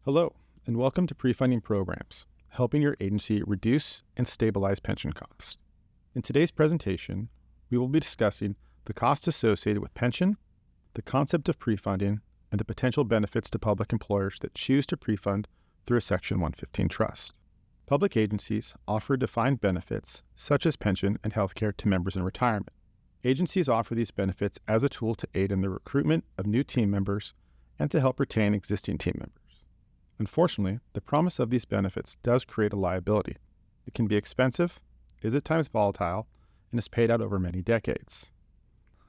Hello, and welcome to Prefunding Programs, helping your agency reduce and stabilize pension costs. In today's presentation, we will be discussing the costs associated with pension, the concept of prefunding, and the potential benefits to public employers that choose to prefund through a Section 115 trust. Public agencies offer defined benefits, such as pension and health care, to members in retirement. Agencies offer these benefits as a tool to aid in the recruitment of new team members and to help retain existing team members. Unfortunately, the promise of these benefits does create a liability. It can be expensive, is at times volatile, and is paid out over many decades.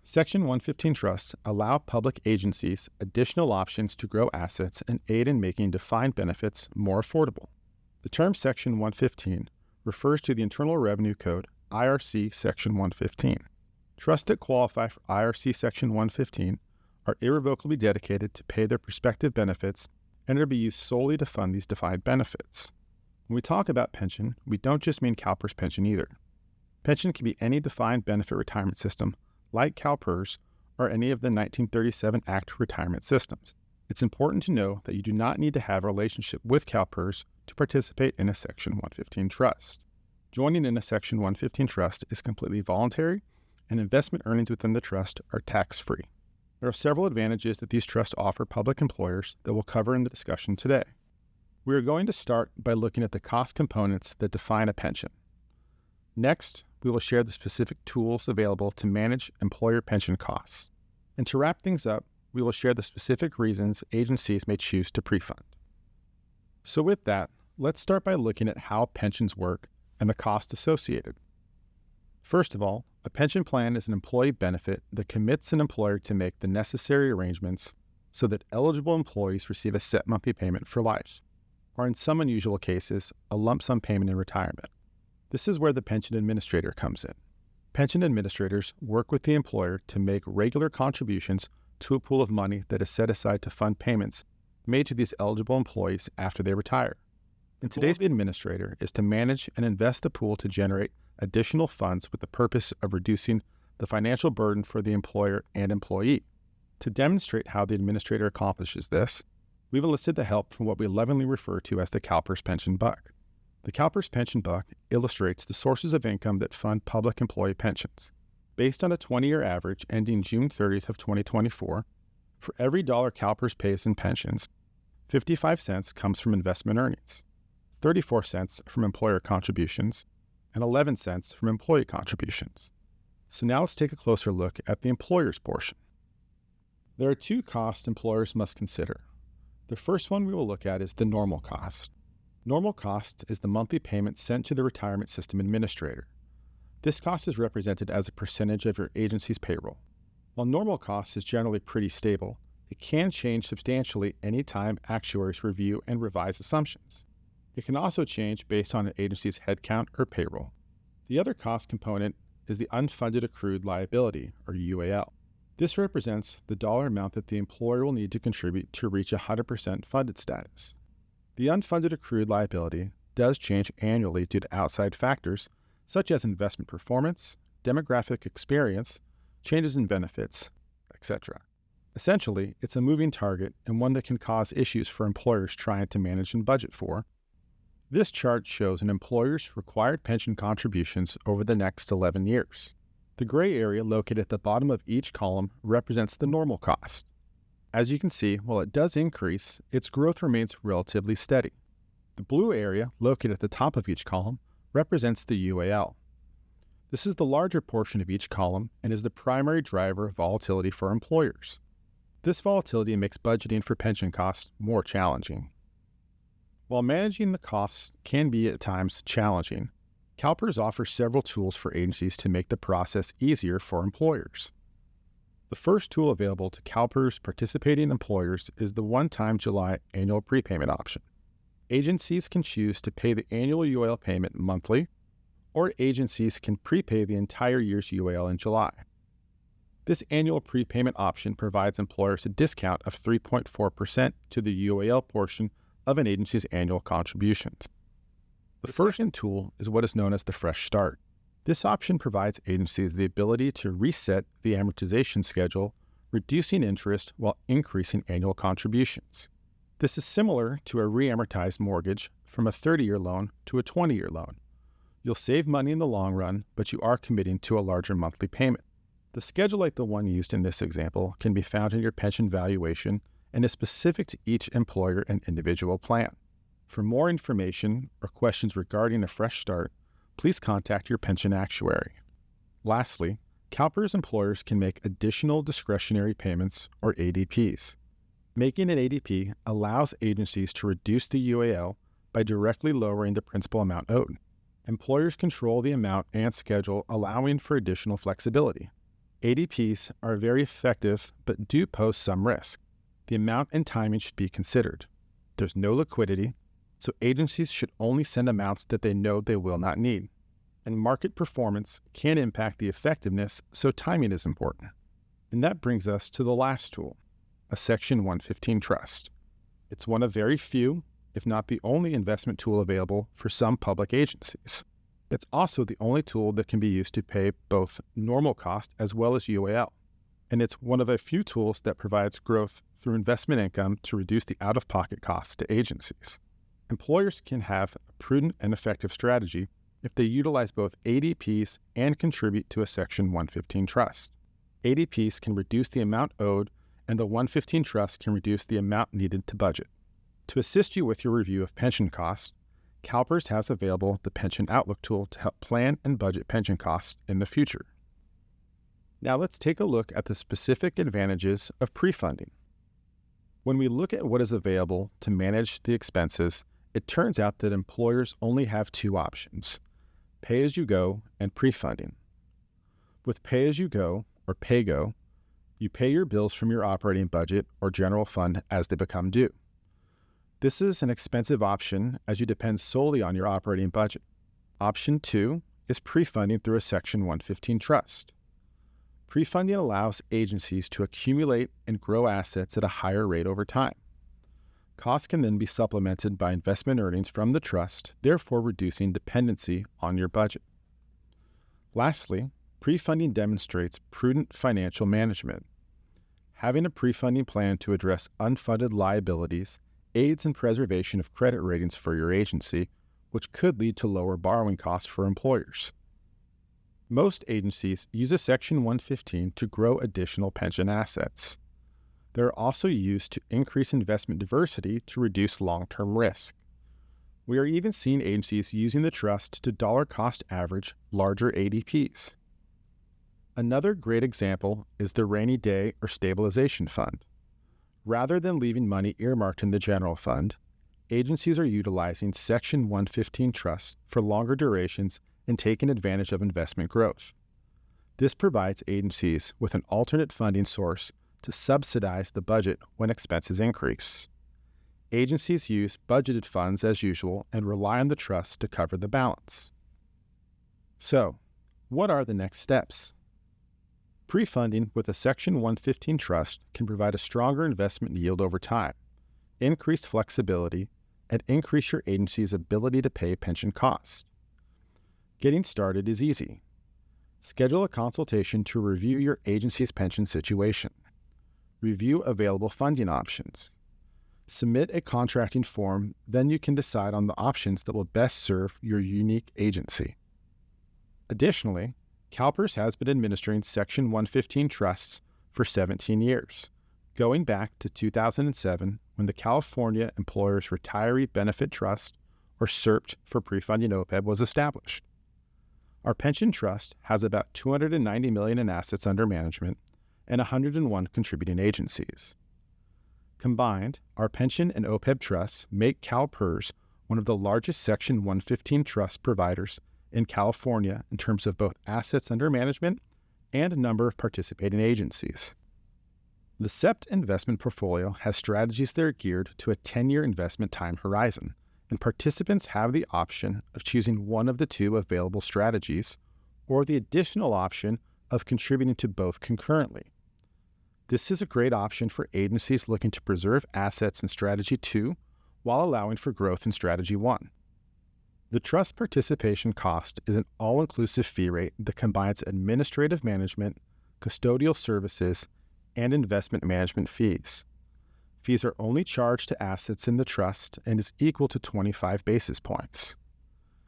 Section 115 trusts allow public agencies additional options to grow assets and aid in making defined benefits more affordable. The term Section 115 refers to the Internal Revenue Code, IRC Section 115. Trusts that qualify for IRC Section 115 are irrevocably dedicated to pay their prospective benefits and are to be used solely to fund these defined benefits. When we talk about pension, we don't just mean CalPERS pension either. Pension can be any defined benefit retirement system, like CalPERS or any of the 1937 Act retirement systems. It's important to know that you do not need to have a relationship with CalPERS to participate in a Section 115 trust. Joining in a Section 115 trust is completely voluntary, and investment earnings within the trust are tax-free. There are several advantages that these trusts offer public employers that we'll cover in the discussion today. We are going to start by looking at the cost components that define a pension. Next, we will share the specific tools available to manage employer pension costs. And to wrap things up, we will share the specific reasons agencies may choose to prefund. So with that, let's start by looking at how pensions work and the costs associated. First of all, a pension plan is an employee benefit that commits an employer to make the necessary arrangements so that eligible employees receive a set monthly payment for life, or in some unusual cases, a lump sum payment in retirement. This is where the pension administrator comes in. Pension administrators work with the employer to make regular contributions to a pool of money that is set aside to fund payments made to these eligible employees after they retire. And today's administrator is to manage and invest the pool to generate additional funds with the purpose of reducing the financial burden for the employer and employee. To demonstrate how the administrator accomplishes this, we've enlisted the help from what we lovingly refer to as the CalPERS pension buck. The CalPERS pension buck illustrates the sources of income that fund public employee pensions. Based on a 20-year average ending June 30th of 2024, for every dollar CalPERS pays in pensions, 55 cents comes from investment earnings, 34 cents from employer contributions, and 11 cents from employee contributions. So now let's take a closer look at the employer's portion. There are two costs employers must consider. The first one we will look at is the normal cost. Normal cost is the monthly payment sent to the retirement system administrator. This cost is represented as a percentage of your agency's payroll. While normal cost is generally pretty stable, it can change substantially anytime actuaries review and revise assumptions. It can also change based on an agency's headcount or payroll. The other cost component is the unfunded accrued liability, or UAL. This represents the dollar amount that the employer will need to contribute to reach 100% funded status. The unfunded accrued liability does change annually due to outside factors such as investment performance, demographic experience, changes in benefits, etc. Essentially, it's a moving target and one that can cause issues for employers trying to manage and budget for. This chart shows an employer's required pension contributions over the next 11 years. The gray area located at the bottom of each column represents the normal cost. As you can see, while it does increase, its growth remains relatively steady. The blue area located at the top of each column represents the UAL. This is the larger portion of each column and is the primary driver of volatility for employers. This volatility makes budgeting for pension costs more challenging. While managing the costs can be at times challenging, CalPERS offers several tools for agencies to make the process easier for employers. The first tool available to CalPERS participating employers is the one-time July annual prepayment option. Agencies can choose to pay the annual UAL payment monthly, or agencies can prepay the entire year's UAL in July. This annual prepayment option provides employers a discount of 3.4% to the UAL portion of an agency's annual contributions. The first tool is what is known as the Fresh Start. This option provides agencies the ability to reset the amortization schedule, reducing interest while increasing annual contributions. This is similar to a re-amortized mortgage from a 30-year loan to a 20-year loan. You'll save money in the long run, but you are committing to a larger monthly payment. The schedule like the one used in this example can be found in your pension valuation and is specific to each employer and individual plan. For more information or questions regarding a fresh start, please contact your pension actuary. Lastly, CalPERS employers can make additional discretionary payments, or ADPs. Making an ADP allows agencies to reduce the UAL by directly lowering the principal amount owed. Employers control the amount and schedule, allowing for additional flexibility. ADPs are very effective but do pose some risk. The amount and timing should be considered. There's no liquidity, so agencies should only send amounts that they know they will not need. And market performance can impact the effectiveness, so timing is important. And that brings us to the last tool, a Section 115 trust. It's one of very few, if not the only investment tool available for some public agencies. It's also the only tool that can be used to pay both normal cost as well as UAL. And it's one of a few tools that provides growth through investment income to reduce the out-of-pocket costs to agencies. Employers can have a prudent and effective strategy if they utilize both ADPs and contribute to a Section 115 trust. ADPs can reduce the amount owed, and the 115 trust can reduce the amount needed to budget. To assist you with your review of pension costs, CalPERS has available the Pension Outlook tool to help plan and budget pension costs in the future. Now let's take a look at the specific advantages of pre-funding. When we look at what is available to manage the expenses, it turns out that employers only have two options: pay-as-you-go and pre-funding. With pay-as-you-go, or pay-go, you pay your bills from your operating budget or general fund as they become due. This is an expensive option as you depend solely on your operating budget. Option 2 is pre-funding through a Section 115 trust. Pre-funding allows agencies to accumulate and grow assets at a higher rate over time. Costs can then be supplemented by investment earnings from the trust, therefore reducing dependency on your budget. Lastly, pre-funding demonstrates prudent financial management. Having a pre-funding plan to address unfunded liabilities aids in preservation of credit ratings for your agency, which could lead to lower borrowing costs for employers. Most agencies use a Section 115 to grow additional pension assets. They're also used to increase investment diversity to reduce long-term risk. We are even seeing agencies using the trust to dollar cost average larger ADPs. Another great example is the rainy day or stabilization fund. Rather than leaving money earmarked in the general fund, agencies are utilizing Section 115 trusts for longer durations and taking advantage of investment growth. This provides agencies with an alternate funding source to subsidize the budget when expenses increase. Agencies use budgeted funds as usual and rely on the trust to cover the balance. So, what are the next steps? Pre-funding with a Section 115 trust can provide a stronger investment yield over time, increased flexibility, and increase your agency's ability to pay pension costs. Getting started is easy. Schedule a consultation to review your agency's pension situation. Review available funding options. Submit a contracting form, then you can decide on the options that will best serve your unique agency. Additionally, CalPERS has been administering Section 115 trusts for 17 years, going back to 2007 when the California Employers Retiree Benefit Trust, or CEPPT for pre-funding OPEB, was established. Our pension trust has about $290 million in assets under management and 101 contributing agencies. Combined, our pension and OPEB trusts make CalPERS one of the largest Section 115 trust providers in California in terms of both assets under management and number of participating agencies. The CEPPT investment portfolio has strategies that are geared to a 10-year investment time horizon, and participants have the option of choosing one of the two available strategies or the additional option of contributing to both concurrently. This is a great option for agencies looking to preserve assets in Strategy 2 while allowing for growth in Strategy 1. The trust participation cost is an all-inclusive fee rate that combines administrative management, custodial services, and investment management fees. Fees are only charged to assets in the trust and is equal to 25 basis points.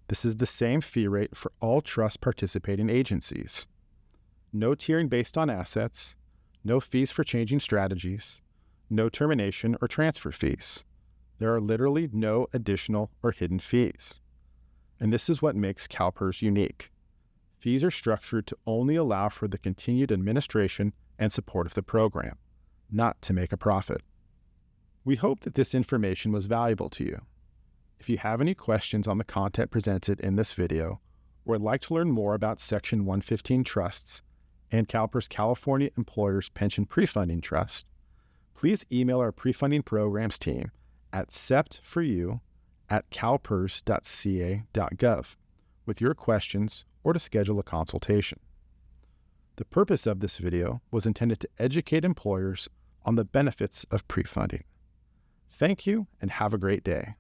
This is the same fee rate for all trust participating agencies. No tiering based on assets, no fees for changing strategies, no termination or transfer fees. There are literally no additional or hidden fees. And this is what makes CalPERS unique. Fees are structured to only allow for the continued administration and support of the program, not to make a profit. We hope that this information was valuable to you. If you have any questions on the content presented in this video, or would like to learn more about Section 115 trusts and CalPERS California Employers Pension Prefunding Trust, please email our prefunding programs team at CEPPT4U@calpers.ca.gov with your questions or to schedule a consultation. The purpose of this video was intended to educate employers on the benefits of prefunding. Thank you and have a great day.